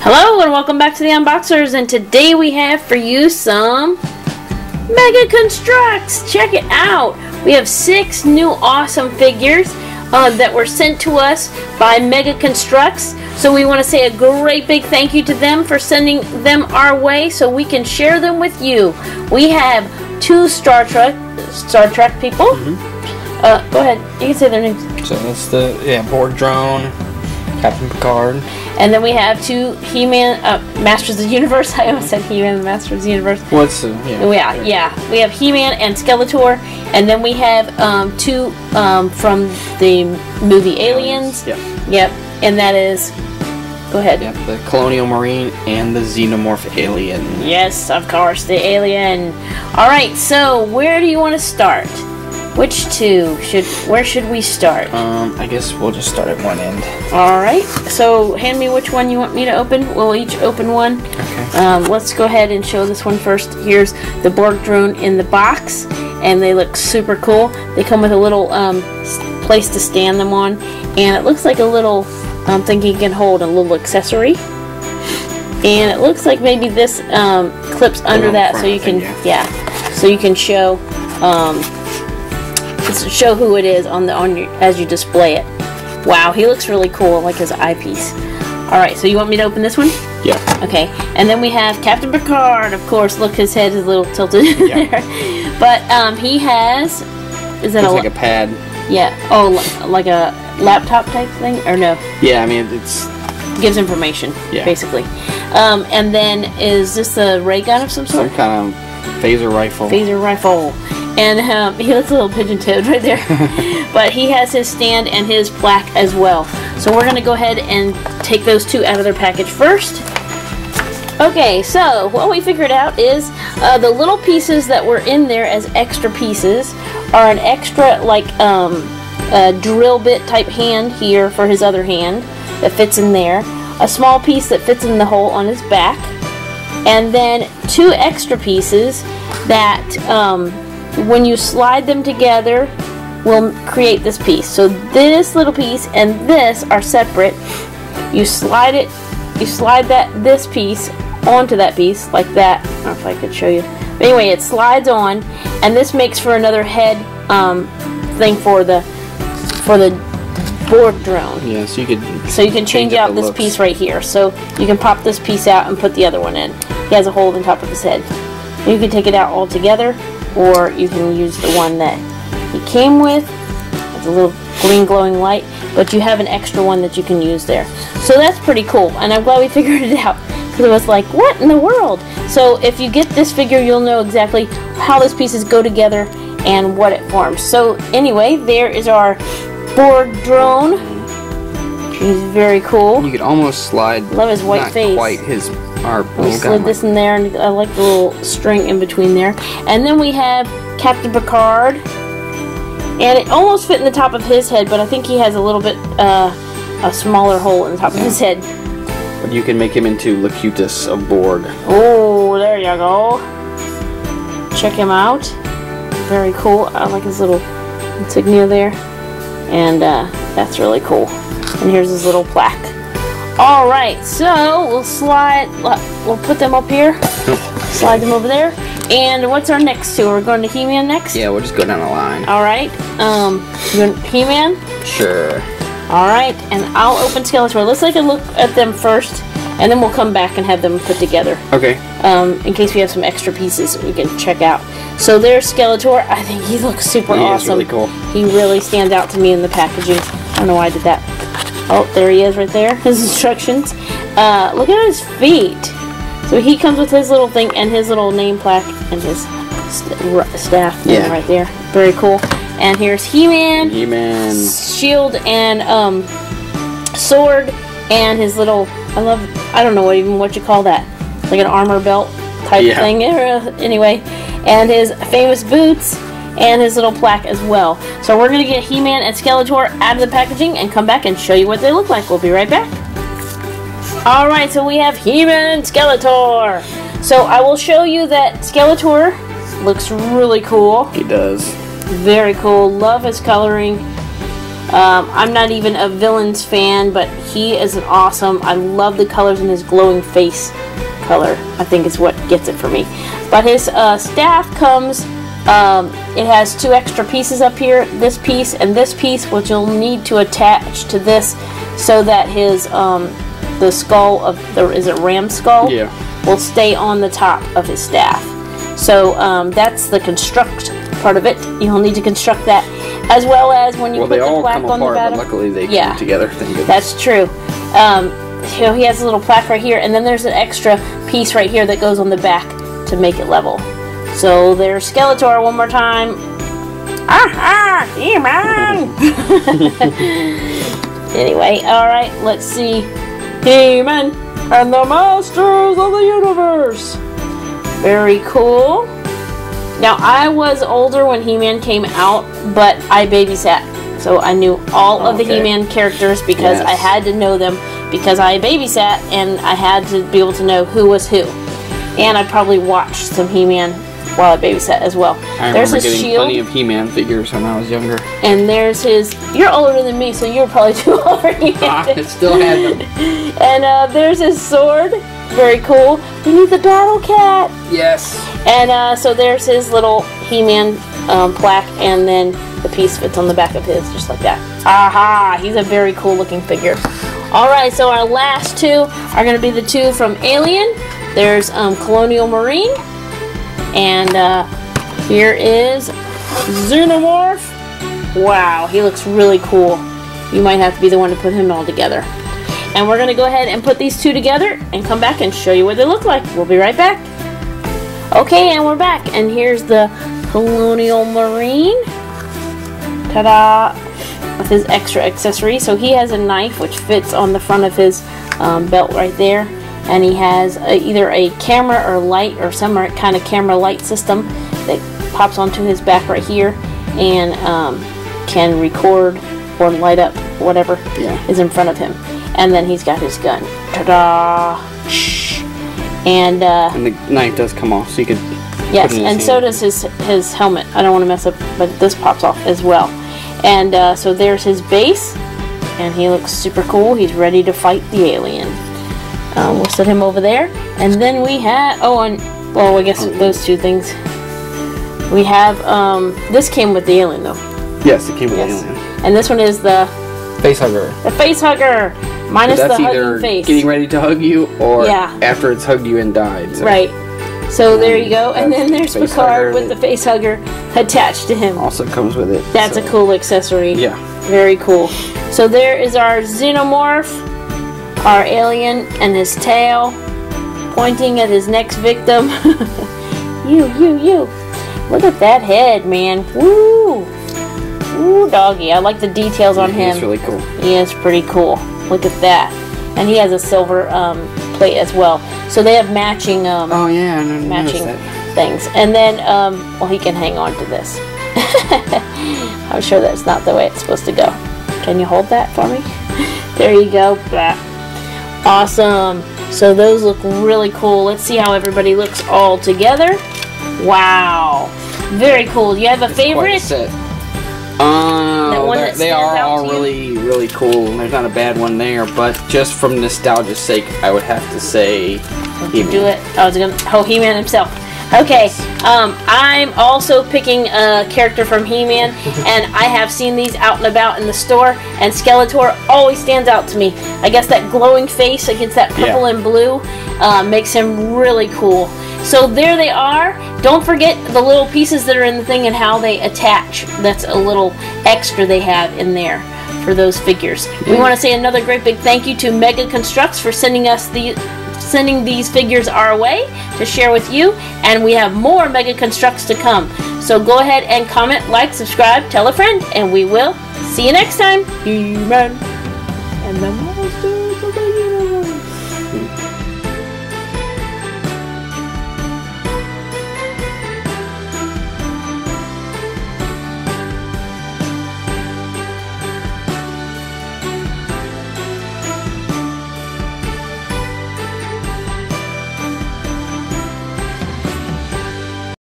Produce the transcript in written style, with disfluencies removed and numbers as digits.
Hello and welcome back to the Unboxers, and today we have for you some Mega Construx. Check it out. We have 6 new awesome figures that were sent to us by Mega Construx. So we want to say a great big thank you to them for sending them our way so we can share them with you. We have 2 Star Trek people. Go ahead, you can say their names. So that's the Borg drone, Captain Picard. And then we have 2 He-Man, Masters of the Universe. I almost said He-Man and Masters of the Universe. What's yeah. We have He-Man and Skeletor, and then we have 2 from the movie Aliens. Yep. And that is, go ahead. Yep, the Colonial Marine and the Xenomorph Alien. Yes, of course, the Alien. All right, so where do you want to start? Which 2? Where should we start? I guess we'll just start at one end. Alright, so hand me which one you want me to open. We'll each open one. Okay. Let's go ahead and show this one first. Here's the Borg drone in the box, and they look super cool. They come with a little place to stand them on, and it looks like a little thing you can hold, a little accessory. And it looks like maybe this clips under that, so you can, so you can show show who it is as you display it. Wow, he looks really cool. I like his eyepiece. Alright, so you want me to open this one? Yeah. Okay, and then we have Captain Picard, of course. Look, his head is a little tilted there. But he has, is that like a pad? Yeah. Oh, like a laptop type thing? Or no? Yeah, I mean, it's gives information, basically. And then, is this a ray gun of some sort? Some kind of phaser rifle. Phaser rifle. And he looks a little pigeon-toed right there. But he has his stand and his plaque as well. So we're going to go ahead and take those 2 out of their package first. Okay, so what we figured out is the little pieces that were in there as extra pieces are an extra, like, a drill bit type hand here for his other hand that fits in there. A small piece that fits in the hole on his back. And then 2 extra pieces that when you slide them together will create this piece. So this little piece and this are separate. You slide this piece onto that piece like that. I don't know if I could show you. But anyway, it slides on, and this makes for another head thing for the Borg drone. Yeah, so you can change out this piece right here. So you can pop this piece out and put the other one in. He has a hole in the top of his head. You can take it out all together, or you can use the one that he came with. It's a little green glowing light, but you have an extra one that you can use there. So that's pretty cool, and I'm glad we figured it out, because it was like, what in the world? So if you get this figure, you'll know exactly how those pieces go together and what it forms. So anyway, there is our Borg drone. He's very cool. You could almost slide. Love his white face. Not quite his. We slid this in there, and I like the little string in between there. And then we have Captain Picard, and it almost fit in the top of his head, but I think he has a little bit a smaller hole in the top of his head. But you can make him into Locutus of Borg. Oh, there you go. Check him out. Very cool. I like his little insignia there, and that's really cool. And here's his little plaque. Alright, so we'll put them up here, slide them over there, and what's our next 2? We're going to He-Man next? Yeah, we'll just go down the line. Alright, He-Man? Sure. Alright, and I'll open Skeletor. Let's take a look at them first, and then we'll come back and have them put together. Okay. In case we have some extra pieces that we can check out. So there's Skeletor. I think he looks super awesome. He is really cool. He really stands out to me in the packaging. I don't know why I did that. Oh, there he is right there. His instructions. Look at his feet. So he comes with his little thing and his little name plaque and his staff right there. Very cool. And here's He-Man. He-Man's shield and sword and his little, I don't know what you call that. Like an armor belt type thing. Anyway, and his famous boots. And his little plaque as well. So we're going to get He-Man and Skeletor out of the packaging and come back and show you what they look like. We'll be right back. Alright, so we have He-Man and Skeletor. So I will show you that Skeletor looks really cool. He does. Very cool. Love his coloring. I'm not even a Villains fan, but he is an awesome. I love the colors in his glowing face color. I think is what gets it for me. But his staff comes, it has 2 extra pieces up here. This piece and this piece, which you'll need to attach to this so that his, the skull of, is it ram skull? Yeah. Will stay on the top of his staff. So that's the construct part of it. You'll need to construct that, as well as when you put the plaque on the bottom. But luckily they came together. Thank goodness. That's true. So he has a little plaque right here, and then there's an extra piece right here that goes on the back to make it level. So there's Skeletor one more time. He-Man! Anyway, alright, let's see. He-Man and the Masters of the Universe. Very cool. Now, I was older when He-Man came out, but I babysat. So I knew all of the He-Man characters because I had to know them because I babysat and I had to be able to know who was who. And I probably watched some He-Man while I babysat as well. I remember getting plenty of He-Man figures when I was younger. And there's his... You're older than me, so you're probably too old for He-Man. I still had them. And there's his sword. Very cool. We need the Battle Cat. Yes. And so there's his little He-Man plaque, and then the piece fits on the back of his, just like that. Aha! He's a very cool looking figure. Alright, so our last 2 are going to be the 2 from Alien. There's Colonial Marine. And here is Xenomorph. Wow, he looks really cool. You might have to be the one to put him all together. And we're going to go ahead and put these 2 together and come back and show you what they look like. We'll be right back. Okay, and we're back. And here's the Colonial Marine. Ta-da! With his extra accessory. So he has a knife which fits on the front of his belt right there. And he has either a camera or light or some kind of camera light system that pops onto his back right here and can record or light up whatever is in front of him. And then he's got his gun. Ta-da! And the knife does come off, so you can. Yes, and so does his helmet. I don't want to mess up, but this pops off as well. And so there's his base, and he looks super cool. He's ready to fight the alien. We'll set him over there, and then we have I guess those 2 things. We have this came with the alien though. Yes, it came with the alien. And this one is the face hugger. The face hugger, minus the hugging face. Getting ready to hug you, or after it's hugged you and died. So. Right. So there you go, and then there's Picard with the face hugger attached to him. Also comes with it. That's a cool accessory. Yeah. Very cool. So there is our Xenomorph, our alien, and his tail pointing at his next victim. You. Look at that head, man. Woo! Ooh, doggy. I like the details on him. He's really cool. He is pretty cool. Look at that. And he has a silver plate as well. So they have matching matching things. And then, he can hang on to this. I'm sure that's not the way it's supposed to go. Can you hold that for me? There you go. Blah. Awesome. So those look really cool. Let's see how everybody looks all together. Wow. Very cool. Do you have a favorite? They are all really cool. There's not a bad one there, but just from nostalgia's sake, I would have to say He-Man. Do it. He-Man himself. Okay, I'm also picking a character from He-Man, and I have seen these out and about in the store, and Skeletor always stands out to me. I guess that glowing face against that purple and blue makes him really cool. So there they are. Don't forget the little pieces that are in the thing and how they attach. That's a little extra they have in there for those figures. We want to say another great big thank you to Mega Construx for sending these figures our way to share with you, and we have more Mega Construx to come. So go ahead and comment, like, subscribe, tell a friend, and we will see you next time. He-Man and the Monsters.